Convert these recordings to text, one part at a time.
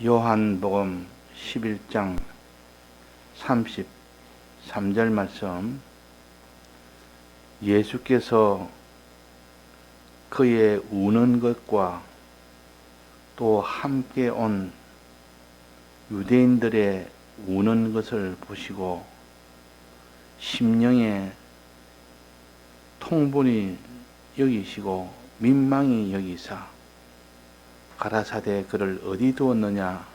요한복음 11장 33절 말씀. 예수께서 그의 우는 것과 또 함께 온 유대인들의 우는 것을 보시고 심령에 통분히 여기시고 민망히 여기사 가라사대 그를 어디 두었느냐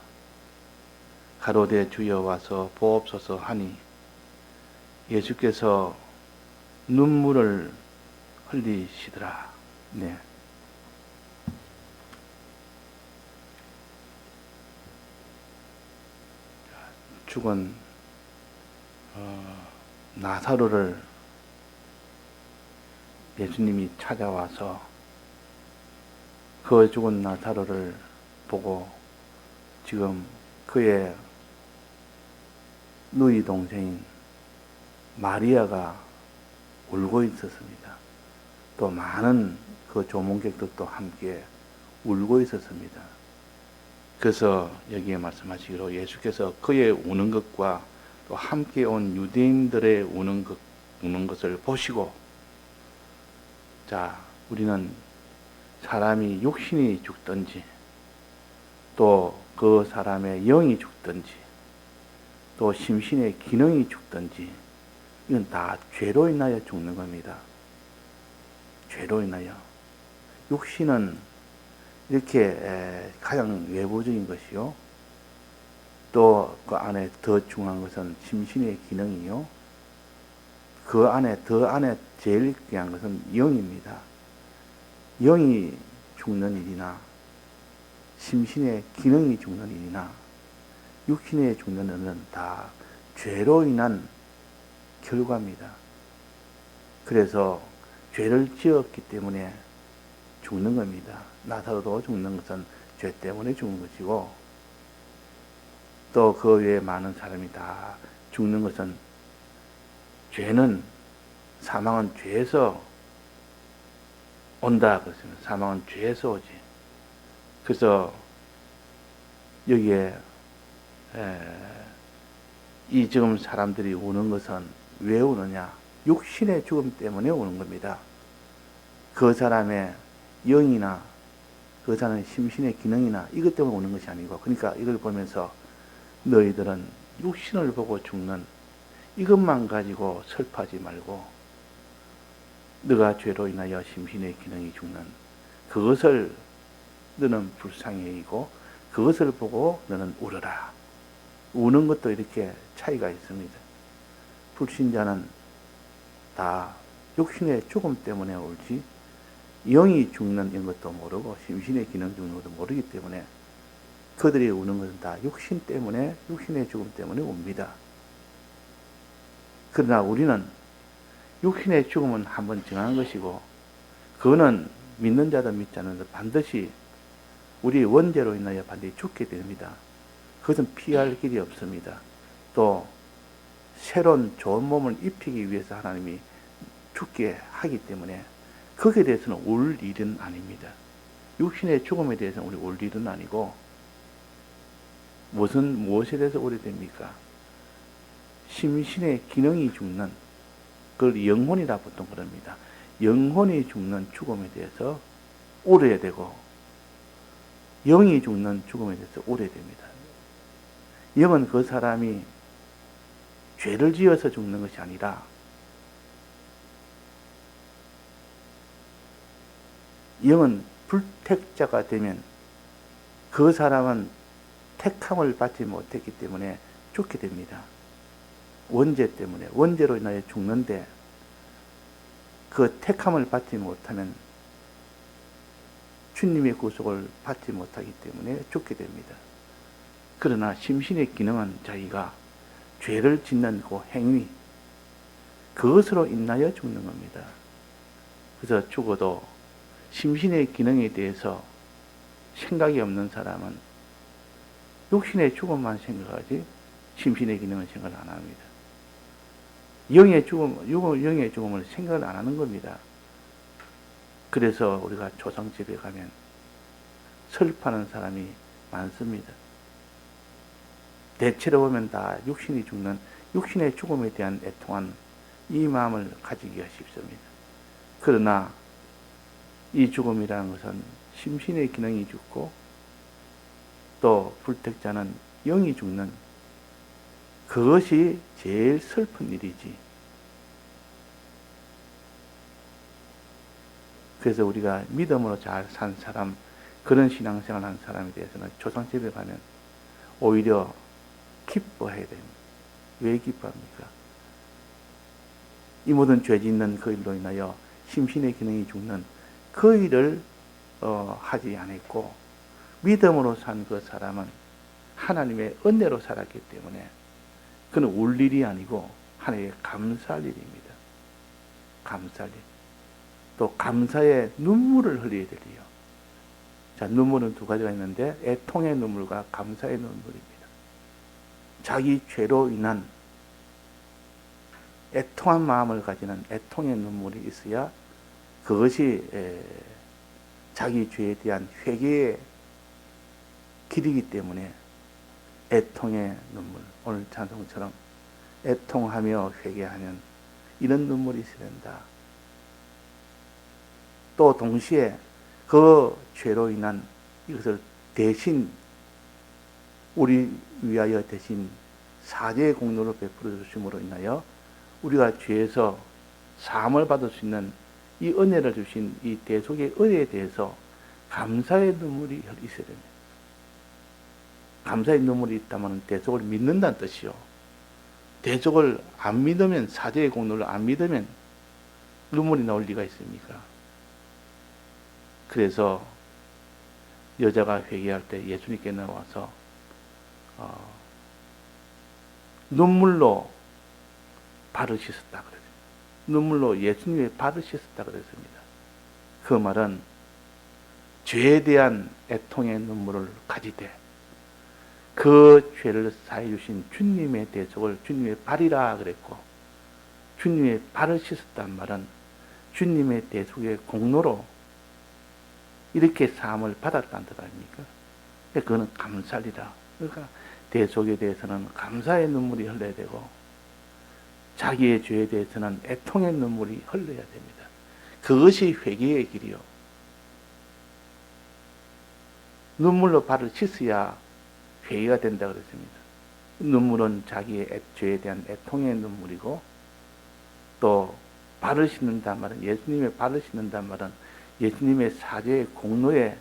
가로되 주여 와서 보옵소서 하니 예수께서 눈물을 흘리시더라. 네. 죽은 나사로를 예수님이 찾아와서 그 죽은 나사로를 보고 지금 그의 누이 동생인 마리아가 울고 있었습니다. 또 많은 그 조문객들도 함께 울고 있었습니다. 그래서 여기에 말씀하시기로 예수께서 그의 우는 것과 또 함께 온 유대인들의 우는 것을 보시고, 자, 우리는 사람이 육신이 죽든지 또 그 사람의 영이 죽든지 또 심신의 기능이 죽든지 이건 다 죄로 인하여 죽는 겁니다. 죄로 인하여. 육신은 이렇게 가장 외부적인 것이요. 또 그 안에 더 중요한 것은 심신의 기능이요. 그 안에 제일 귀한 것은 영입니다. 영이 죽는 일이나 심신의 기능이 죽는 일이나 육신의 죽는 일은 다 죄로 인한 결과입니다. 그래서 죄를 지었기 때문에 죽는 겁니다. 나사로도 죽는 것은 죄 때문에 죽는 것이고, 또 그 외에 많은 사람이 다 죽는 것은 사망은 죄에서 온다. 그렇습니다. 사망은 죄에서 오지. 그래서 여기에 이 지금 사람들이 우는 것은 왜 우느냐? 육신의 죽음 때문에 우는 겁니다. 그 사람의 영이나 그 사람의 심신의 기능이나 이것 때문에 우는 것이 아니고, 그러니까 이걸 보면서 너희들은 육신을 보고 죽는 이것만 가지고 슬퍼하지 말고 너가 죄로 인하여 심신의 기능이 죽는 그것을 너는 불쌍히 여기고 그것을 보고 너는 울어라. 우는 것도 이렇게 차이가 있습니다. 불신자는 다 육신의 죽음 때문에 울지 영이 죽는 이런 것도 모르고 심신의 기능 죽는 것도 모르기 때문에 그들이 우는 것은 다 육신 때문에, 육신의 죽음 때문에 웁니다. 그러나 우리는 육신의 죽음은 한번 정한 것이고 그거는 믿는 자도 믿지 않는 자도 반드시 우리 원죄로 인하여 반드시 죽게 됩니다. 그것은 피할 길이 없습니다. 또 새로운 좋은 몸을 입히기 위해서 하나님이 죽게 하기 때문에 거기에 대해서는 울 일은 아닙니다. 육신의 죽음에 대해서는 우리 울 일은 아니고 무엇에 대해서 울어야 됩니까? 심신의 기능이 죽는, 그걸 영혼이라 보통 그럽니다. 영혼이 죽는 죽음에 대해서 울어야 되고 영이 죽는 죽음에 대해서 울어야 됩니다. 영은 그 사람이 죄를 지어서 죽는 것이 아니라 영은 불택자가 되면 그 사람은 택함을 받지 못했기 때문에 죽게 됩니다. 원죄 때문에, 원죄로 인하여 죽는데 그 택함을 받지 못하면 주님의 구속을 받지 못하기 때문에 죽게 됩니다. 그러나 심신의 기능은 자기가 죄를 짓는 그 행위, 그것으로 인하여 죽는 겁니다. 그래서 죽어도 심신의 기능에 대해서 생각이 없는 사람은 육신의 죽음만 생각하지 심신의 기능은 생각을 안 합니다. 영의 죽음을 생각을 안 하는 겁니다. 그래서 우리가 조상집에 가면 슬퍼하는 사람이 많습니다. 대체로 보면 다 육신이 죽는 육신의 죽음에 대한 애통한 이 마음을 가지기가 쉽습니다. 그러나 이 죽음이라는 것은 심신의 기능이 죽고 또 불택자는 영이 죽는 그것이 제일 슬픈 일이지. 그래서 우리가 믿음으로 잘 산 사람, 그런 신앙생활 한 사람에 대해서는 조상집에 가면 오히려 기뻐해야 됩니다. 왜 기뻐합니까? 이 모든 죄 짓는 그 일로 인하여 심신의 기능이 죽는 그 일을 하지 않았고, 믿음으로 산 그 사람은 하나님의 은혜로 살았기 때문에 그는 울 일이 아니고 하나님의 감사할 일입니다. 감사할 일. 또 감사의 눈물을 흘려야 될 일이요. 자, 눈물은 두 가지가 있는데 애통의 눈물과 감사의 눈물입니다. 자기 죄로 인한 애통한 마음을 가지는 애통의 눈물이 있어야 그것이 자기 죄에 대한 회개의 길이기 때문에 애통의 눈물, 오늘 찬송처럼 애통하며 회개하면 이런 눈물이 있어야 된다. 또 동시에 그 죄로 인한 이것을 대신 우리 위하여 대신 사죄의 공로를 베풀어 주심으로 인하여 우리가 죄에서 사함을 받을 수 있는 이 은혜를 주신 이 대속의 은혜에 대해서 감사의 눈물이 있어야 됩니다. 감사의 눈물이 있다면 대속을 믿는다는 뜻이요. 대속을 안 믿으면, 사죄의 공로를 안 믿으면 눈물이 나올 리가 있습니까? 그래서 여자가 회개할 때 예수님께 나와서 눈물로 발을 씻었다 그랬습니다. 눈물로 예수님의 발을 씻었다 그랬습니다. 그 말은 죄에 대한 애통의 눈물을 가지되 그 죄를 사해 주신 주님의 대속을 주님의 발이라 그랬고, 주님의 발을 씻었단 말은 주님의 대속의 공로로 이렇게 사함을 받았다는 뜻 아닙니까? 그거는 감사리라. 그러니까 대속에 대해서는 감사의 눈물이 흘러야 되고 자기의 죄에 대해서는 애통의 눈물이 흘러야 됩니다. 그것이 회개의 길이요. 눈물로 발을 씻어야 회개가 된다 그랬습니다. 눈물은 자기의 죄에 대한 애통의 눈물이고, 또 발을 씻는단 말은, 예수님의 발을 씻는단 말은 예수님의 사죄의 공로에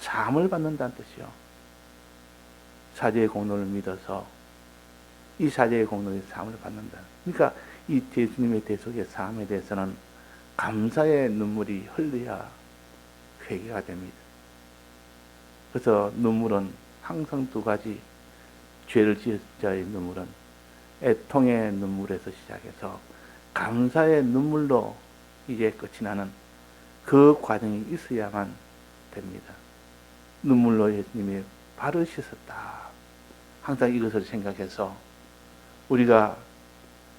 사함을 받는다는 뜻이요. 사죄의 공로를 믿어서 이 사죄의 공로에 사함을 받는다. 그러니까 이 예수님의 대속의 사함에 대해서는 감사의 눈물이 흘러야 회개가 됩니다. 그래서 눈물은 항상 두 가지, 죄를 지은 자의 눈물은 애통의 눈물에서 시작해서 감사의 눈물로 이제 끝이 나는 그 과정이 있어야만 됩니다. 눈물로 예수님의 발을 씻었다. 항상 이것을 생각해서 우리가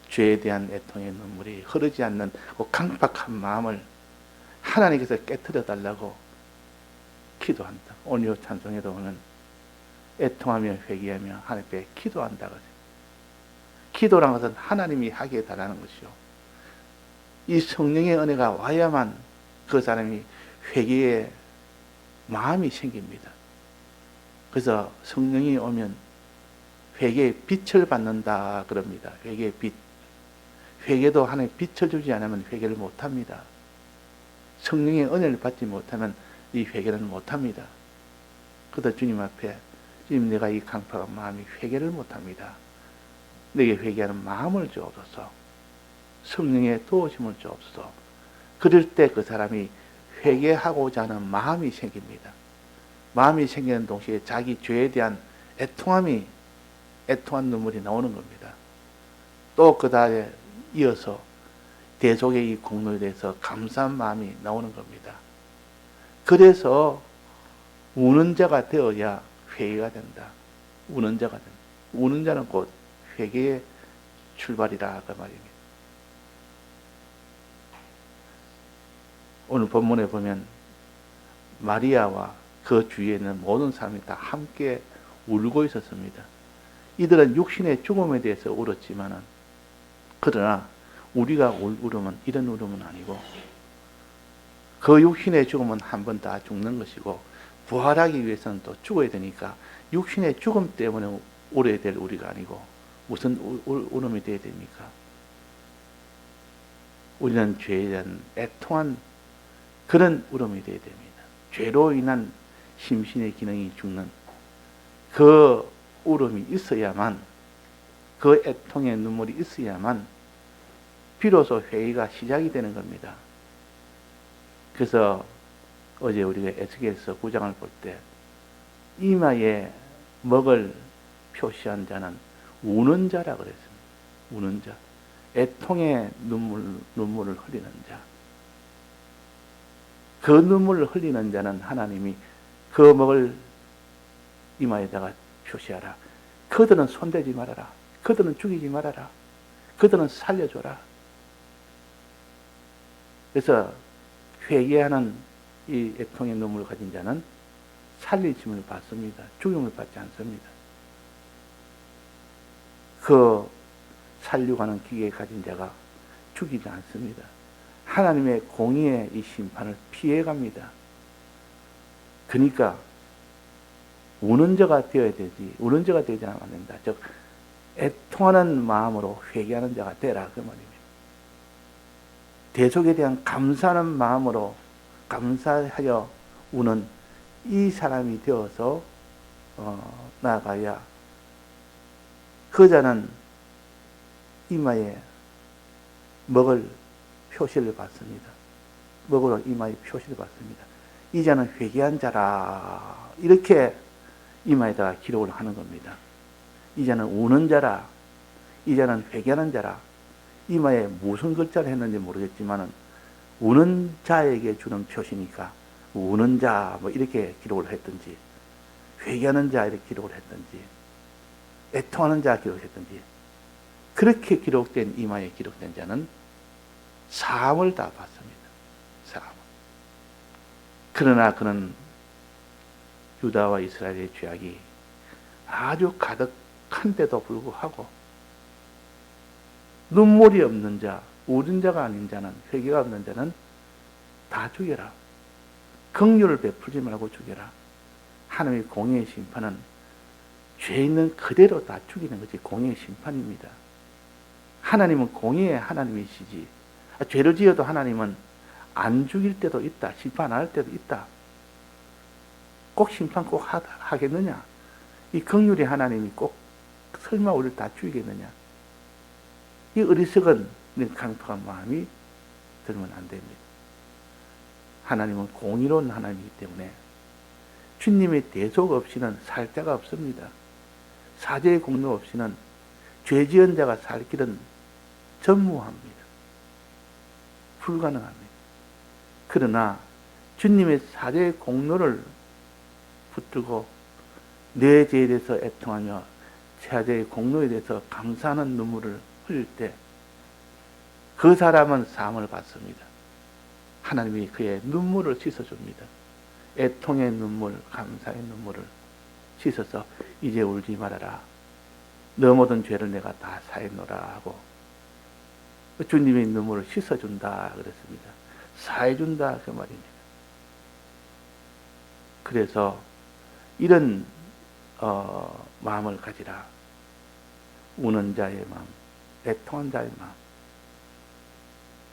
죄에 대한 애통의 눈물이 흐르지 않는 그 강팍한 마음을 하나님께서 깨트려 달라고 기도한다. 오늘 찬송에도 보면 애통하며 회개하며 하나님께 기도한다. 기도란 것은 하나님이 하기에 달하는 것이요. 이 성령의 은혜가 와야만 그 사람이 회개의 마음이 생깁니다. 그래서 성령이 오면 회개의 빛을 받는다 그럽니다. 회개의 빛. 회개도 하나님의 빛을 주지 않으면 회개를 못합니다. 성령의 은혜를 받지 못하면 이 회개는 못합니다. 그래서 주님 앞에, 주님, 내가 이 강팍한 마음이 회개를 못합니다. 내게 회개하는 마음을 주옵소서. 성령의 도우심을 주옵소서. 그럴 때 그 사람이 회개하고자 하는 마음이 생깁니다. 마음이 생기는 동시에 자기 죄에 대한 애통한 눈물이 나오는 겁니다. 또 그 다음에 이어서 대속의 이 공로에 대해서 감사한 마음이 나오는 겁니다. 그래서 우는 자가 되어야 회개가 된다. 우는 자가 된다. 우는 자는 곧 회개의 출발이라 그 말입니다. 오늘 본문에 보면 마리아와 그 주위에 있는 모든 사람이 다 함께 울고 있었습니다. 이들은 육신의 죽음에 대해서 울었지만은, 그러나 우리가 울 울음은 이런 울음은 아니고, 그 육신의 죽음은 한 번 다 죽는 것이고, 부활하기 위해서는 또 죽어야 되니까 육신의 죽음 때문에 울어야 될 우리가 아니고 무슨 울음이 되어야 됩니까? 우리는 죄에 대한 애통한 그런 울음이 되어야 됩니다. 죄로 인한 심신의 기능이 죽는 그 울음이 있어야만, 그 애통의 눈물이 있어야만 비로소 회의가 시작이 되는 겁니다. 그래서 어제 우리가 에스겔서 9장을 볼 때 이마에 먹을 표시한 자는 우는 자라 그랬습니다. 우는 자. 애통의 눈물을 흘리는 자. 그 눈물을 흘리는 자는 하나님이 그 먹을 이마에다가 표시하라. 그들은 손대지 말아라. 그들은 죽이지 말아라. 그들은 살려줘라. 그래서 회개하는 이 애통의 눈물을 가진 자는 살리심을 받습니다. 죽임을 받지 않습니다. 그 살려고 하는 기계에 가진 자가 죽이지 않습니다. 하나님의 공의의 이 심판을 피해갑니다. 그러니까 우는 자가 되어야 되지, 우는 자가 되지 않으면 안 된다. 즉 애통하는 마음으로 회개하는 자가 되라, 그 말입니다. 대속에 대한 감사하는 마음으로 감사하여 우는 이 사람이 되어서 나아가야 그 자는 이마에 먹을 표시를 받습니다. 먹으러 이마에 표시를 받습니다. 이 자는 회개한 자라, 이렇게 이마에다가 기록을 하는 겁니다. 이 자는 우는 자라, 이 자는 회개하는 자라. 이마에 무슨 글자를 했는지 모르겠지만은 우는 자에게 주는 표시니까 우는 자 뭐 이렇게 기록을 했든지, 회개하는 자 이렇게 기록을 했든지, 애통하는 자 기록을 했든지, 그렇게 기록된 이마에 기록된 자는 사함을 다 받습니다. 사함. 그러나 그는 유다와 이스라엘의 죄악이 아주 가득한데도 불구하고 눈물이 없는 자, 우는 자가 아닌 자는, 회개가 없는 자는 다 죽여라. 긍휼을 베풀지 말고 죽여라. 하나님의 공의의 심판은 죄 있는 그대로 다 죽이는 것이 공의의 심판입니다. 하나님은 공의의 하나님이시지, 죄를 지어도 하나님은 안 죽일 때도 있다. 심판 안 할 때도 있다. 꼭 심판 꼭 하겠느냐? 이 긍휼의 하나님이 꼭 설마 우리를 다 죽이겠느냐? 이 어리석은 강팍한 마음이 들면 안 됩니다. 하나님은 공의로운 하나님이기 때문에 주님의 대속 없이는 살 자가 없습니다. 사죄의 공로 없이는 죄 지은 자가 살 길은 전무합니다. 불가능합니다. 그러나 주님의 사죄의 공로를 붙들고 내 죄에 대해서 애통하며 사죄의 공로에 대해서 감사하는 눈물을 흘릴 때 그 사람은 사함을 받습니다. 하나님이 그의 눈물을 씻어줍니다. 애통의 눈물, 감사의 눈물을 씻어서 이제 울지 말아라. 너 모든 죄를 내가 다 사했노라 하고 주님의 눈물을 씻어준다 그랬습니다. 사해준다 그 말입니다. 그래서 이런 마음을 가지라. 우는 자의 마음, 애통한 자의 마음,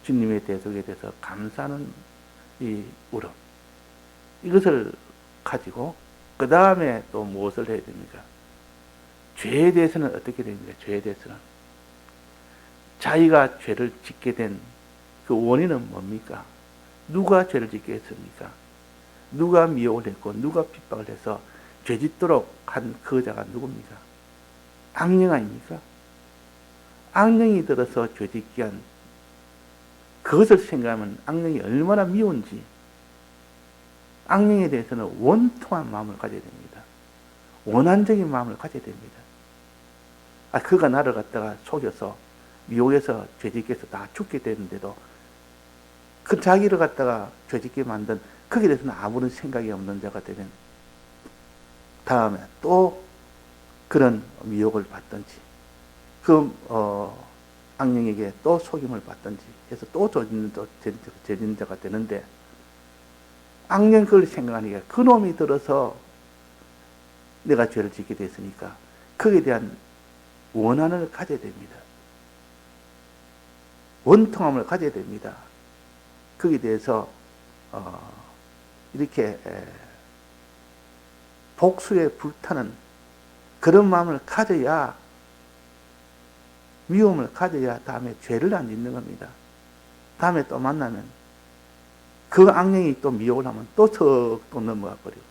주님의 대속에 대해서 감사하는 이 울음, 이것을 가지고 그 다음에 또 무엇을 해야 됩니까? 죄에 대해서는 어떻게 됩니까? 죄에 대해서는 자기가 죄를 짓게 된 그 원인은 뭡니까? 누가 죄를 짓게 했습니까? 누가 미혹을 했고 누가 핍박을 해서 죄 짓도록 한 그 자가 누굽니까? 악령 아닙니까? 악령이 들어서 죄 짓게 한 그것을 생각하면 악령이 얼마나 미운지, 악령에 대해서는 원통한 마음을 가져야 됩니다. 원한적인 마음을 가져야 됩니다. 그가 나를 갖다가 속여서 미혹해서 죄짓게 해서 다 죽게 되는데도 그 자기를 갖다가 죄짓게 만든 거기에 대해서는 아무런 생각이 없는 자가 되면 다음에 또 그런 미혹을 받든지, 그 악령에게 또 속임을 받든지 해서 또 죄진 자가 되는데, 악령 그걸 생각하니까 그놈이 들어서 내가 죄를 짓게 됐으니까 거기에 대한 원한을 가져야 됩니다. 원통함을 가져야 됩니다. 거기에 대해서 이렇게 복수에 불타는 그런 마음을 가져야, 미움을 가져야 다음에 죄를 안 짓는 겁니다. 다음에 또 만나면 그 악령이 또 미혹을 하면 또 넘어가 버리고,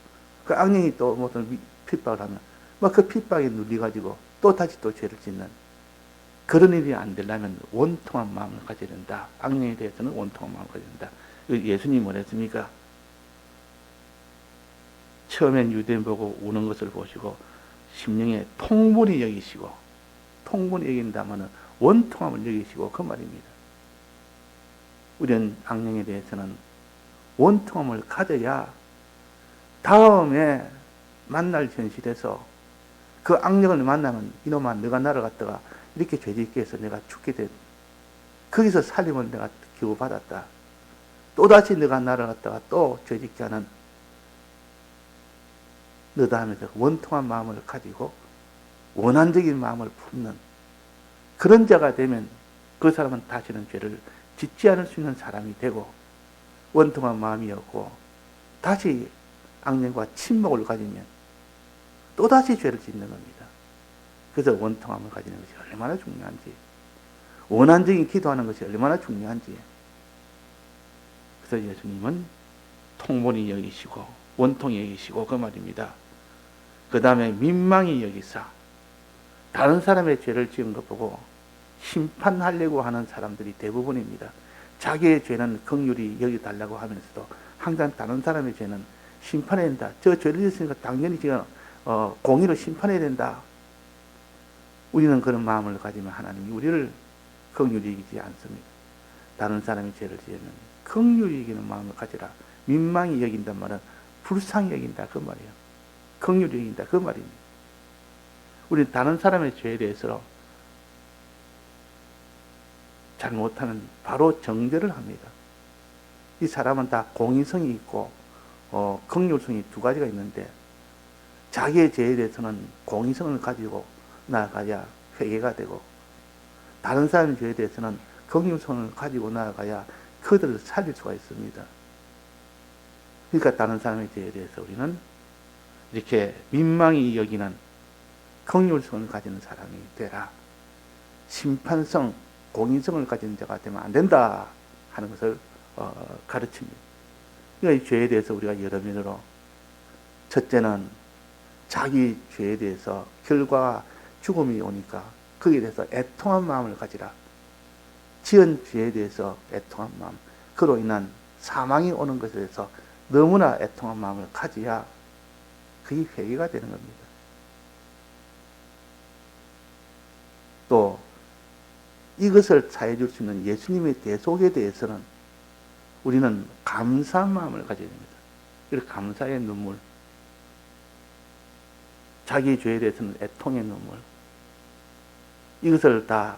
그 악령이 또 무슨 핍박을 하면 막 그 핍박에 눌려가지고 또 다시 또 죄를 짓는, 그런 일이 안 되려면 원통한 마음을 가져야 된다. 악령에 대해서는 원통한 마음을 가져야 된다. 예수님이 뭐랬습니까? 처음엔 유대인 보고 우는 것을 보시고 심령에 통분히 여기시고, 통분히 여긴다면 원통함을 여기시고, 그 말입니다. 우리는 악령에 대해서는 원통함을 가져야 다음에 만날 현실에서 그 악령을 만나면, 이놈아 너가 나를 갖다가 이렇게 죄짓게 해서 내가 죽게 됐, 거기서 살림을 내가 겨우 받았다. 또다시 너가 나를 갖다가 또 죄짓게 하는 너다 하면서 원통한 마음을 가지고 원한적인 마음을 품는 그런 자가 되면 그 사람은 다시는 죄를 짓지 않을 수 있는 사람이 되고, 원통한 마음이었고 다시 악령과 친목을 가지면 또다시 죄를 짓는 겁니다. 그래서 원통함을 가지는 것이 얼마나 중요한지, 원한적인 기도하는 것이 얼마나 중요한지. 그래서 예수님은 통본이 여기시고 원통이 여기시고, 그 말입니다. 그 다음에 민망히 여기사, 다른 사람의 죄를 지은 것 보고 심판하려고 하는 사람들이 대부분입니다. 자기의 죄는 긍휼히 여기달라고 하면서도 항상 다른 사람의 죄는 심판해야 된다. 저 죄를 지었으니까 당연히 지금 공의로 심판해야 된다. 우리는 그런 마음을 가지면 하나님이 우리를 긍휼히 여기지 않습니다. 다른 사람의 죄를 지으면 긍휼히 여기는 마음을 가지라. 민망히 여긴단 말은 불쌍히 여긴다, 그 말이에요. 긍휼히 여긴다, 그 말입니다. 우리는 다른 사람의 죄에 대해서 잘못하면 바로 정죄를 합니다. 이 사람은 다 공의성이 있고 긍휼성이 두 가지가 있는데, 자기의 죄에 대해서는 공의성을 가지고 나아가야 회개가 되고, 다른 사람의 죄에 대해서는 긍휼성을 가지고 나아가야 그들을 살릴 수가 있습니다. 그러니까 다른 사람의 죄에 대해서 우리는 이렇게 민망히 여기는 긍휼성을 가지는 사람이 되라. 심판성, 공의성을 가진 자가 되면 안 된다 하는 것을 가르칩니다. 그러니까 이 죄에 대해서 우리가 여러 면으로, 첫째는 자기 죄에 대해서 결과 죽음이 오니까 거기에 대해서 애통한 마음을 가지라. 지은 죄에 대해서 애통한 마음, 그로 인한 사망이 오는 것에 대해서 너무나 애통한 마음을 가져야 그게 회개가 되는 겁니다. 또 이것을 사해 줄 수 있는 예수님의 대속에 대해서는 우리는 감사한 마음을 가져야 됩니다. 그래서 감사의 눈물, 자기 죄에 대해서는 애통의 눈물, 이것을 다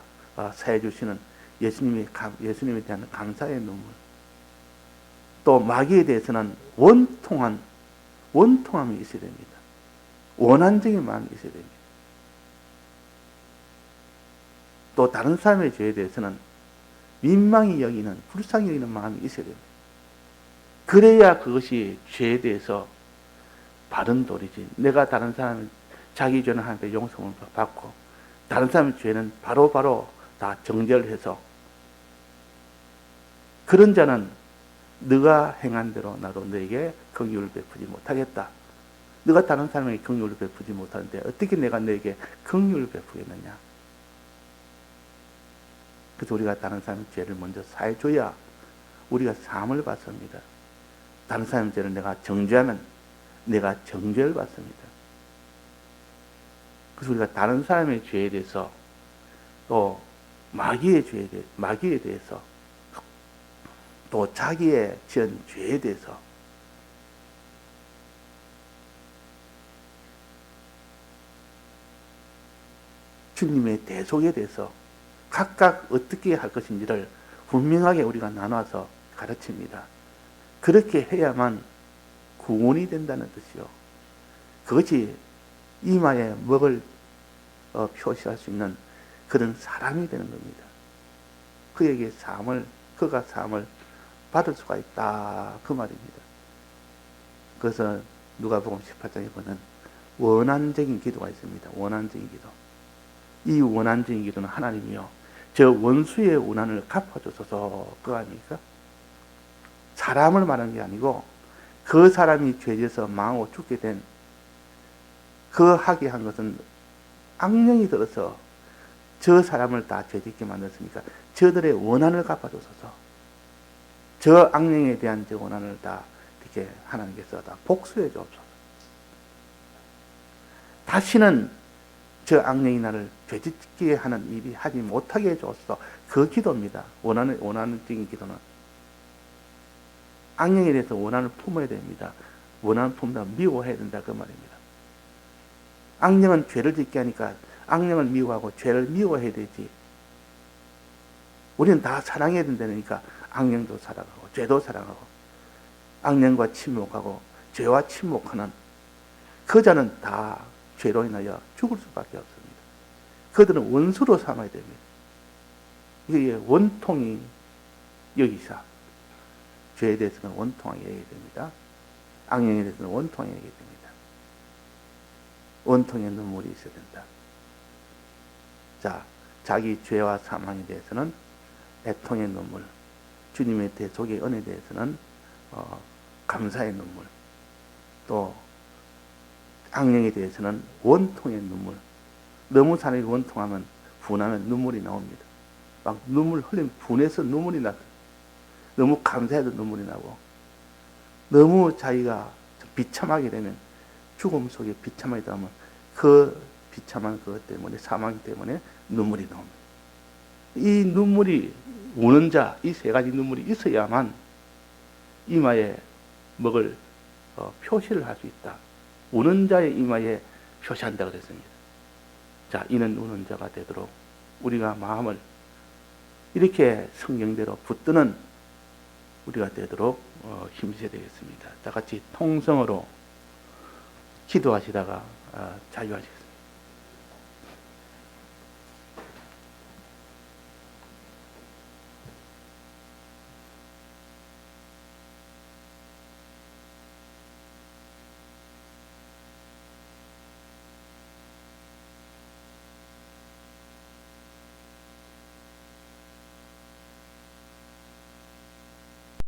사해 주시는 예수님에 대한 감사의 눈물, 또 마귀에 대해서는 원통함이 있어야 됩니다. 원한적인 마음이 있어야 됩니다. 또 다른 사람의 죄에 대해서는 민망히 여기는, 불쌍히 여기는 마음이 있어야 됩니다. 그래야 그것이 죄에 대해서 바른 도리지. 내가 다른 사람 자기 죄는 하나님께 용서를 받고 다른 사람의 죄는 바로바로 다 정죄를 해서, 그런 자는 네가 행한 대로 나도 너에게 긍휼을 베푸지 못하겠다. 네가 다른 사람에게 긍휼을 베푸지 못하는데 어떻게 내가 너에게 긍휼을 베푸겠느냐. 그래서 우리가 다른 사람의 죄를 먼저 사해줘야 우리가 사함을 받습니다. 다른 사람의 죄를 내가 정죄하면 내가 정죄를 받습니다. 그래서 우리가 다른 사람의 죄에 대해서, 또 마귀에 대해서, 또 자기의 지은 죄에 대해서 주님의 대속에 대해서 각각 어떻게 할 것인지를 분명하게 우리가 나눠서 가르칩니다. 그렇게 해야만 구원이 된다는 뜻이요. 그것이 이마에 먹을 표시할 수 있는 그런 사람이 되는 겁니다. 그에게 그가 삶을 받을 수가 있다. 그 말입니다. 그래서 누가복음 18장에 보면 원한적인 기도가 있습니다. 원한적인 기도. 이 원한적인 기도는 하나님이요, 저 원수의 원한을 갚아주소서, 그거 아닙니까? 사람을 말하는 게 아니고 그 사람이 죄져서 망하고 죽게 된 그 하게 한 것은 악령이 들어서 저 사람을 다 죄짓게 만들었으니까 저들의 원한을 갚아주소서. 저 악령에 대한 저 원한을 다 이렇게 하나님께서 다 복수해 주옵소서. 다시는 저 악령이 나를 죄짓게 하는 일이 하지 못하게 해주옵소서. 그 기도입니다. 원하는 기도는. 악령에 대해서 원한을 품어야 됩니다. 원한을 품다 미워해야 된다, 그 말입니다. 악령은 죄를 짓게 하니까 악령을 미워하고 죄를 미워해야 되지. 우리는 다 사랑해야 된다니까 악령도 사랑하고 죄도 사랑하고 악령과 친목하고 죄와 친목하는 그 자는 다 죄로 인하여 죽을 수밖에 없습니다. 그들은 원수로 삼아야 됩니다. 이게 원통이 여기사 죄에 대해서는 원통하게 얘기해야 됩니다. 악령에 대해서는 원통하게 얘기해야 됩니다. 원통의 눈물이 있어야 된다. 자, 자기 죄와 사망에 대해서는 애통의 눈물, 주님의 대속의 은혜에 대해서는 감사의 눈물, 또 악령에 대해서는 원통의 눈물. 너무 사람이 원통하면 분하면 눈물이 나옵니다. 막 눈물 흘리면 분해서 눈물이 나요. 너무 감사해도 눈물이 나고, 너무 자기가 비참하게 되면, 죽음 속에 비참하게 되면 그 비참한 그것 때문에, 사망 때문에 눈물이 나옵니다. 이 눈물이 우는 자, 이 세 가지 눈물이 있어야만 이마에 먹을 표시를 할 수 있다. 우는 자의 이마에 표시한다고 했습니다. 자, 이는 우는 자가 되도록 우리가 마음을 이렇게 성경대로 붙드는 우리가 되도록 힘쓰셔야 되겠습니다. 다 같이 통성으로 기도하시다가 자유하시겠습니다.